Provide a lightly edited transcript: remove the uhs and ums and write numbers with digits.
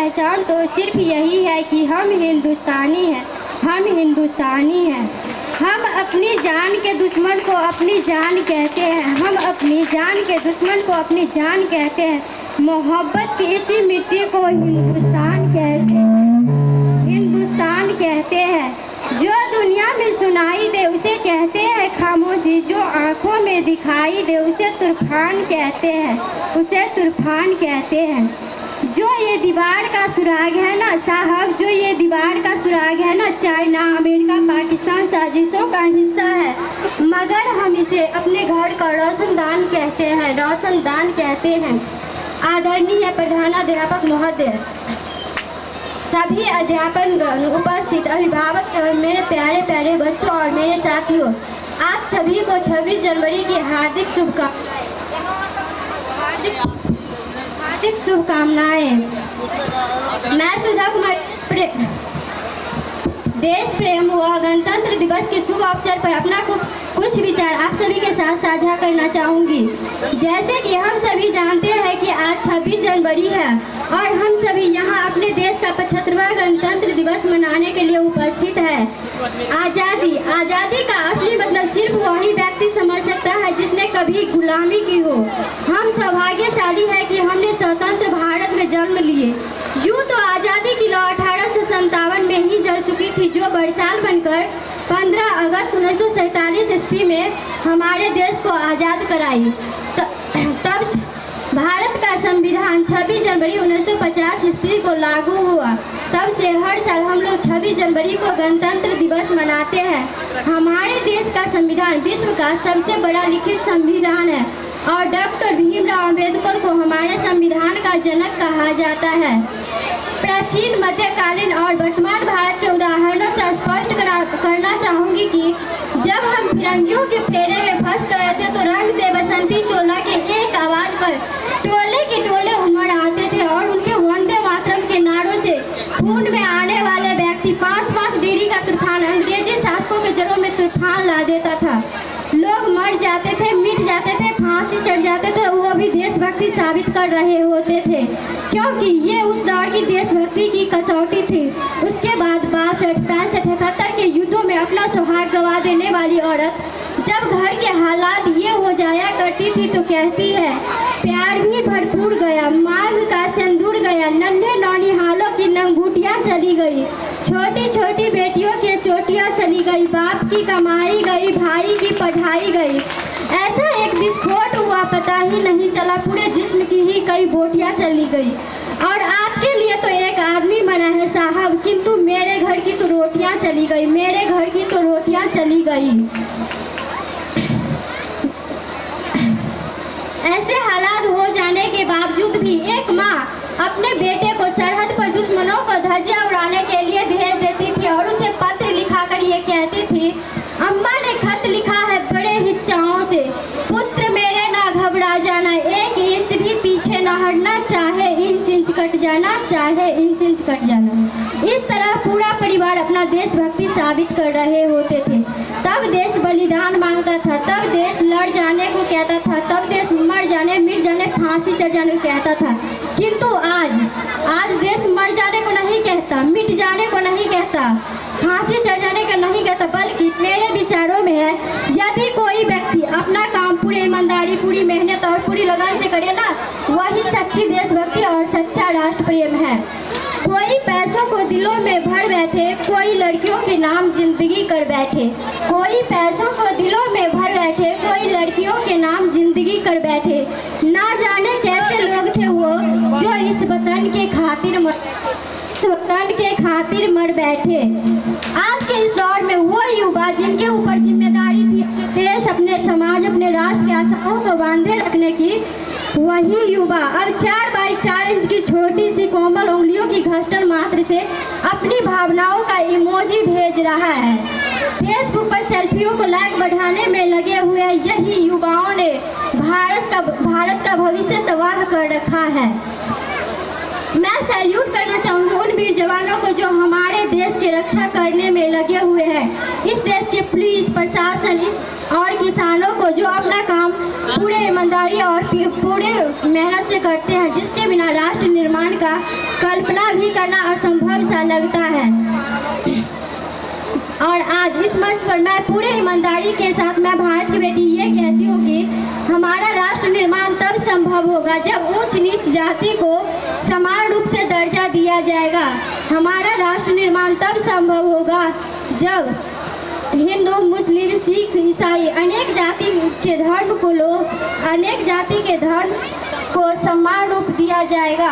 पहचान तो सिर्फ यही है कि हम हिंदुस्तानी हैं, हम हिंदुस्तानी हैं। हम अपनी जान के दुश्मन को अपनी जान कहते हैं, हम अपनी जान के दुश्मन को अपनी जान कहते हैं। मोहब्बत की इसी मिट्टी को हिंदुस्तान कहते हैं, हिंदुस्तान कहते हैं। जो दुनिया में सुनाई दे उसे कहते हैं खामोशी, जो आंखों में दिखाई दे उसे तूफान कहते हैं, उसे तूफान कहते हैं। जो ये दीवार का सुराग है ना साहब, जो ये दीवार का सुराग है ना, चाइना अमेरिका पाकिस्तान साजिशों का हिस्सा है, मगर हम इसे अपने घर का रोशनदान कहते हैं, रोशनदान कहते हैं। आदरणीय प्रधानाध्यापक महोदय, सभी अध्यापकगण, उपस्थित अभिभावक और मेरे प्यारे प्यारे बच्चों और मेरे साथियों, आप सभी को 26 जनवरी की हार्दिक शुभकामनाएं। मैं सुधा कुमार देश प्रेम व गणतंत्र दिवस के शुभ अवसर पर अपना कुछ विचार आप सभी के साथ साझा करना चाहूँगी। जैसे कि हम सभी जानते हैं कि आज 26 जनवरी है और हम सभी यहाँ अपने देश का 75वां गणतंत्र दिवस मनाने के लिए उपस्थित है। आज़ादी का असली मतलब सिर्फ वही व्यक्ति समझ सकता है जिसने कभी गुलामी की हो। हम सौभाग्यशाली है कि हमने स्वतंत्र भारत में जन्म लिए। यूँ तो आज़ादी की लौ 1857 में ही जल चुकी थी, जो बरसाल बनकर 15 अगस्त 1947 ईस्वी में हमारे देश को आज़ाद कराई। तब भारत का संविधान 26 जनवरी 1950 ईस्वी को लागू हुआ। तब से हर साल हम लोग 26 जनवरी को गणतंत्र दिवस मनाते हैं। हमारे देश का संविधान विश्व का सबसे बड़ा लिखित संविधान है और डॉक्टर भीमराव अंबेडकर को हमारे संविधान का जनक कहा जाता है। प्राचीन, मध्यकालीन और वर्तमान भारत के उदाहरणों से स्पष्ट करना चाहूँगी कि जब हम फिरंगियों के फेरे में फंस गए थे तो रंग दे बसंती चोला के एक आवाज़ पर टोले के टोले उमड़ आते थे और उनके वंदे मातरम के नारों से खून में आने वाले व्यक्ति 5-5 डिग्री का तूफान, अंग्रेजी शासकों के जड़ों में तूफान ला देता था। लोग मर जाते थे, मिट जाते थे, फांसी चढ़ जाते थे, वो भी देशभक्ति साबित कर रहे होते थे, क्योंकि ये उस दौर की देशभक्ति की कसौटी थी। उसके बाद 62, 65, 78 के युद्धों में अपना सुहाग गंवा देने वाली औरत जब घर के हालात ये हो जाया करती थी तो कहती है, प्यार भी भरपूर गया, मांग का सिंदूर गया, नन्हे नौनिहालों की नंगूटियाँ चली गई, छोटी छोटी बेटियों की चोटियाँ चली गई, बाप की कमाई गई, भाई की पढ़ाई गई। ऐसा एक विस्फोट हुआ, पता ही नहीं चला, पूरे जिस्म की ही कई बोटियाँ चली गई। और आपके लिए तो एक आदमी मरा है साहब, किंतु मेरे घर की तो रोटियाँ चली गई, मेरे घर की तो रोटियाँ चली गई। ऐसे हालात हो जाने के बावजूद भी एक माँ अपने बेटे को सरहद पर दुश्मनों को धज्जियां उड़ाने के लिए भेज देती थी और उसे पत्र लिखाकर ये कहती थी, अम्मा ने खत लिखा है बड़े हिच्चाओं से, पुत्र मेरे ना घबरा जाना, 1 इंच भी पीछे ना हटना, चाहे इंच इंच कट जाना, चाहे इंच इंच कट जाना। इस तरह पूरा परिवार अपना देशभक्ति साबित कर रहे होते थे। तब देश बलिदान मांगता था, तब देश लड़ जाने को कहता था, तब देश मर जाने, मिट जाने, फांसी चढ़ जाने को कहता था। किंतु आज देश मर जाने को नहीं कहता, मिट जाने को नहीं कहता, फांसी चढ़ जाने का नहीं कहता, बल्कि मेरे विचारों में है, यदि कोई व्यक्ति अपना काम पूरी ईमानदारी, पूरी मेहनत और पूरी लगन से करे ना, वही सच्ची देशभक्ति और सच्चा राष्ट्र प्रेम है। कोई पैसों को दिलों में भर बैठे, कोई लड़कियों के नाम जिंदगी कर बैठे, कोई पैसों को दिलों में भर बैठे, कोई लड़कियों के नाम जिंदगी कर बैठे। ना जाने कैसे लोग थे वो जो इस वतन के खातिर मर बैठे। आज के इस दौर में वो युवा जिनके ऊपर जिम्मेदारी थी अपने देश, अपने समाज, अपने राष्ट्र के आशाओं को बांधे रखने की, वही युवा अब 4 बाई 4 इंच की छोटी सी कोमल उंगलियों की घर्षण मात्र से अपनी भावनाओं का इमोजी भेज रहा है। फेसबुक पर सेल्फियों को लाइक बढ़ाने में लगे हुए यही युवाओं ने भारत का भविष्य तबाह कर रखा है। मैं सैल्यूट करना चाहूँगी उन वीर जवानों को जो हमारे देश की रक्षा करने में लगे हुए हैं। इस देश के पुलिस प्रशासन, और किसानों को जो अपना काम पूरे ईमानदारी और पूरे मेहनत से करते हैं, जिसके बिना राष्ट्र निर्माण का कल्पना भी करना असंभव सा लगता है। और आज इस मंच पर मैं पूरे ईमानदारी के साथ मैं भारत की बेटी ये कहती हूँ कि हमारा राष्ट्र निर्माण तब संभव होगा जब ऊंच नीच जाति को समान रूप से दर्जा दिया जाएगा। हमारा राष्ट्र निर्माण तब संभव होगा जब हिंदू, मुस्लिम, सिख, ईसाई अनेक जाति के धर्म को समान रूप दिया जाएगा।